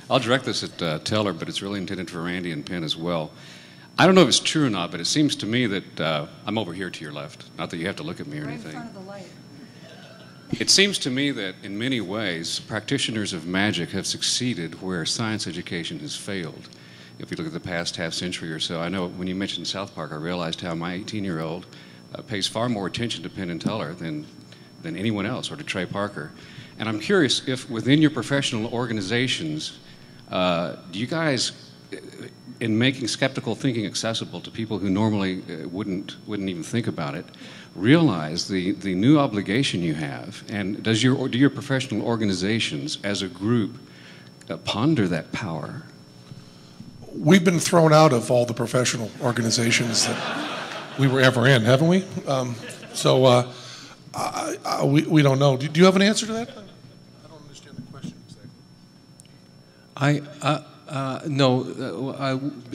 I'll direct this at Teller, but it's really intended for Randi and Penn as well. I don't know if it's true or not, but it seems to me that I'm over here to your left. Not that you have to look at me or anything. Right in front of the light. It seems to me that in many ways, practitioners of magic have succeeded where science education has failed. If you look at the past half century or so, I know when you mentioned South Park, I realized how my 18-year-old pays far more attention to Penn and Teller than anyone else, or to Trey Parker. And I'm curious if within your professional organizations, do you guys, in making skeptical thinking accessible to people who normally wouldn't even think about it, realize the new obligation you have? And do your professional organizations as a group ponder that power? We've been thrown out of all the professional organizations that we were ever in, haven't we? We don't know. Do you have an answer to that? I don't understand the question exactly. No,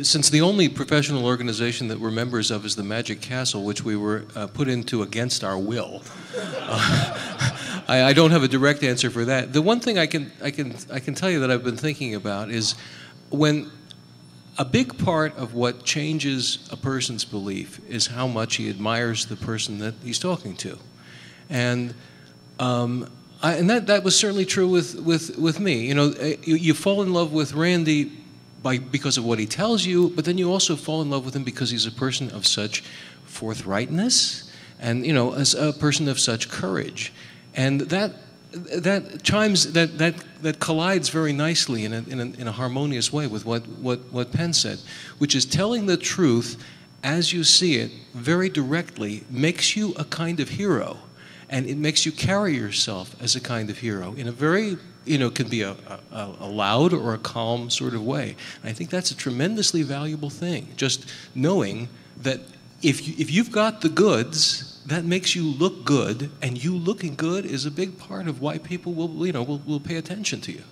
since the only professional organization that we're members of is the Magic Castle, which we were put into against our will, I don't have a direct answer for that. The one thing I can tell you that I've been thinking about is when a big part of what changes a person's belief is how much he admires the person that he's talking to, and that was certainly true with me. You know, you fall in love with Randi because of what he tells you, but then you also fall in love with him because he's a person of such forthrightness, and as a person of such courage, and that collides very nicely in a harmonious way with what Penn said, which is telling the truth as you see it very directly makes you a kind of hero. And it makes you carry yourself as a kind of hero in a very, can be a loud or a calm sort of way. And I think that's a tremendously valuable thing, just knowing that if you've got the goods, that makes you look good, and you looking good is a big part of why people will pay attention to you.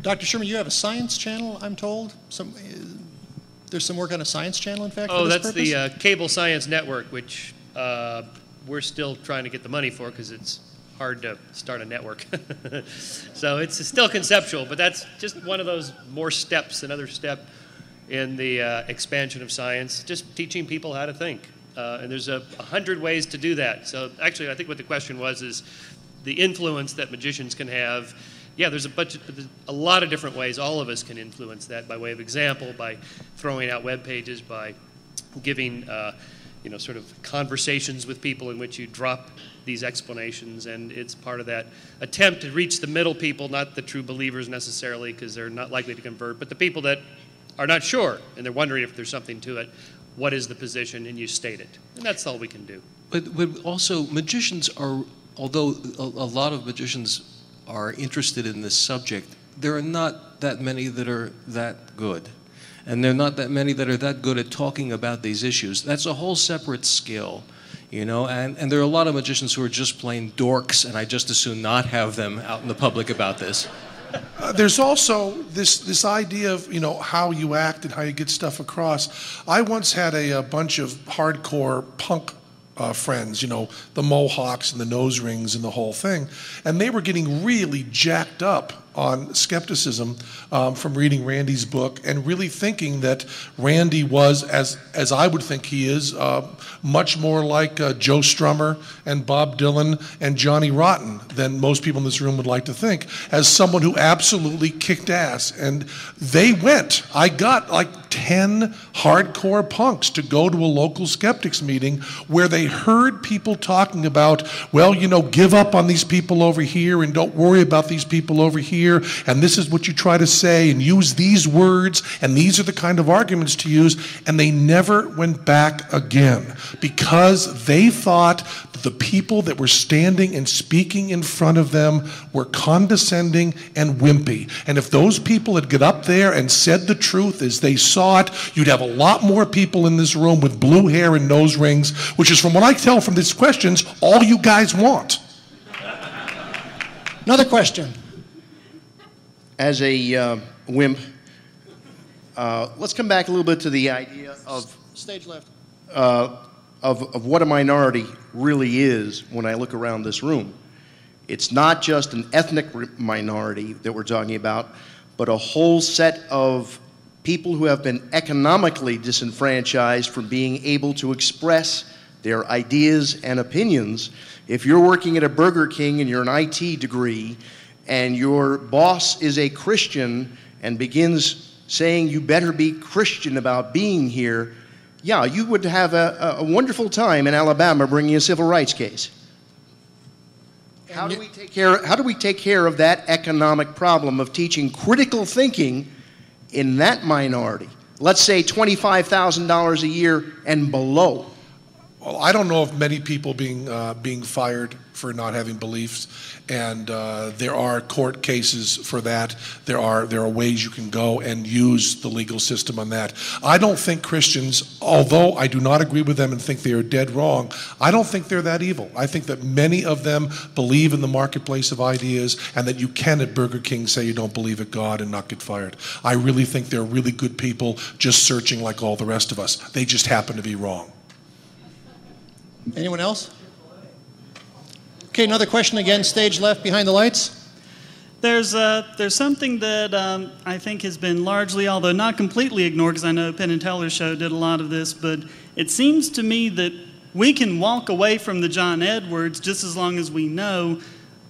Dr. Shermer, you have a science channel, I'm told. There's some work on a science channel, in fact, for this that's purpose? the Cable Science Network, which we're still trying to get the money for because it's hard to start a network. So it's still conceptual, but that's just one of those more steps, another step in the expansion of science, just teaching people how to think. And there's 100 ways to do that. So actually, I think what the question was is the influence that magicians can have. Yeah, there's a lot of different ways all of us can influence that by way of example, by throwing out web pages, by giving sort of conversations with people in which you drop these explanations, and it's part of that attempt to reach the middle people, not the true believers necessarily, because they're not likely to convert, but the people that are not sure, and they're wondering if there's something to it. What is the position? And you state it. And that's all we can do. But also, magicians are, although a lot of magicians are interested in this subject, there are not that many that are that good. And there are not that many that are that good at talking about these issues. That's a whole separate skill, and there are a lot of magicians who are just plain dorks, and I just as soon not have them out in the public about this. There's also this idea of how you act and how you get stuff across. I once had a bunch of hardcore punk friends, the mohawks and the nose rings and the whole thing, and they were getting really jacked up on skepticism from reading Randi's book and really thinking that Randi was, as I would think he is, much more like Joe Strummer and Bob Dylan and Johnny Rotten than most people in this room would like to think, as someone who absolutely kicked ass. And they went. I got like 10 hardcore punks to go to a local skeptics meeting where they heard people talking about, well, give up on these people over here and don't worry about these people over here, and this is what you try to say and use these words, and these are the kind of arguments to use, and they never went back again because they thought that the people that were standing and speaking in front of them were condescending and wimpy. And if those people had got up there and said the truth as they saw it, you'd have a lot more people in this room with blue hair and nose rings, which is, from what I tell from these questions, all you guys want. Another question. As a wimp, let's come back a little bit to the idea of stage left. Of what a minority really is when I look around this room. It's not just an ethnic minority that we're talking about, but a whole set of people who have been economically disenfranchised from being able to express their ideas and opinions. If you're working at a Burger King and you're an IT degree and your boss is a Christian and begins saying you better be Christian about being here, yeah, you would have a wonderful time in Alabama bringing a civil rights case. How do we take care of that economic problem of teaching critical thinking in that minority? Let's say $25,000 a year and below. Well, I don't know of many people being fired for not having beliefs, and there are court cases for that. There are ways you can go and use the legal system on that. I don't think Christians, although I do not agree with them and think they are dead wrong, I don't think they're that evil. I think that many of them believe in the marketplace of ideas, and that you can at Burger King say you don't believe at God and not get fired. I really think they're really good people just searching like all the rest of us. They just happen to be wrong. Anyone else? Okay, another question again, stage left behind the lights. There's something that I think has been largely, although not completely ignored, because I know Penn and Teller's show did a lot of this, but it seems to me that we can walk away from the John Edwards just as long as we know,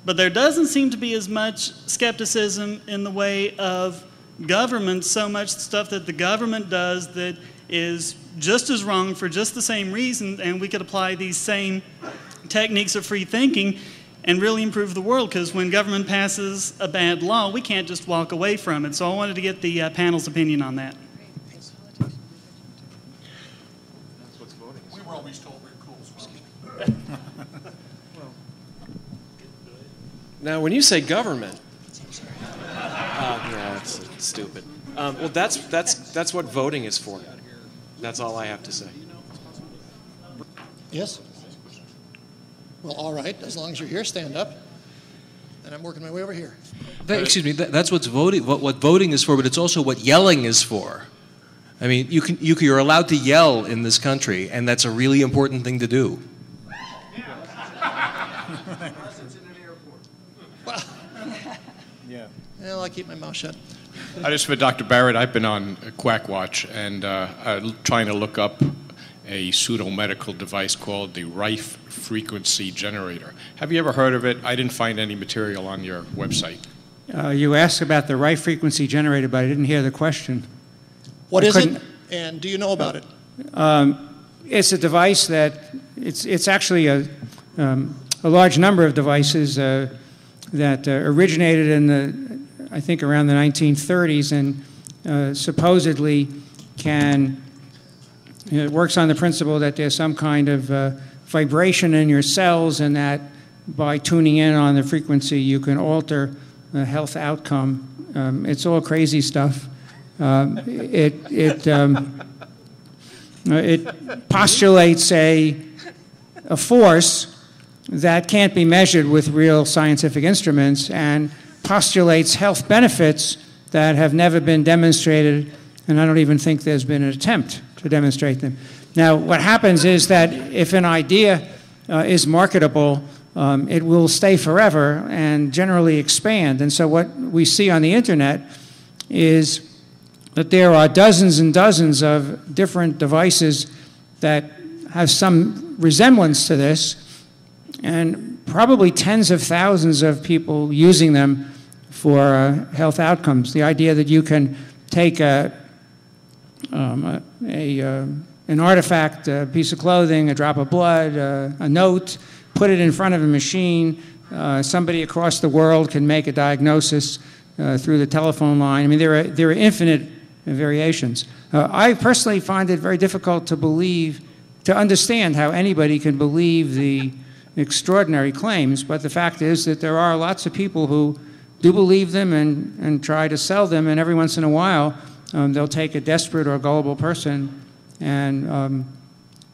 but there doesn't seem to be as much skepticism in the way of government, so much stuff that the government does that is just as wrong for just the same reason, and we could apply these same techniques of free thinking and really improve the world, because when government passes a bad law, we can't just walk away from it. So I wanted to get the panel's opinion on that. We were always told we're cool. Now, when you say government, yeah, that's stupid. Well, that's what voting is for. That's all I have to say. Yes? Well, all right, as long as you're here, stand up. And I'm working my way over here. Excuse me, that's what's voting, what voting is for, but it's also what yelling is for. I mean, you're allowed to yell in this country, and that's a really important thing to do. Well, yeah. Well, I keep my mouth shut. Just for Dr. Berret, I've been on Quack Watch and trying to look up a pseudo-medical device called the Rife Frequency Generator. Have you ever heard of it? I didn't find any material on your website. You asked about the Rife Frequency Generator, but I didn't hear the question. What is it, and do you know about it? It's a device that, it's actually a large number of devices that originated in the, I think around the 1930s, and supposedly can, it works on the principle that there's some kind of vibration in your cells, and that by tuning in on the frequency you can alter the health outcome. It's all crazy stuff. It postulates a force that can't be measured with real scientific instruments, and postulates health benefits that have never been demonstrated, and I don't even think there's been an attempt to demonstrate them. Now, what happens is that if an idea is marketable, it will stay forever and generally expand. And so what we see on the internet is that there are dozens and dozens of different devices that have some resemblance to this, and probably tens of thousands of people using them for health outcomes. The idea that you can take an artifact, a piece of clothing, a drop of blood, a note, put it in front of a machine, somebody across the world can make a diagnosis through the telephone line. I mean, there are infinite variations. I personally find it very difficult to understand how anybody can believe the extraordinary claims, but the fact is that there are lots of people who do believe them and try to sell them, and every once in a while they'll take a desperate or gullible person and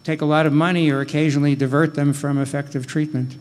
take a lot of money or occasionally divert them from effective treatment.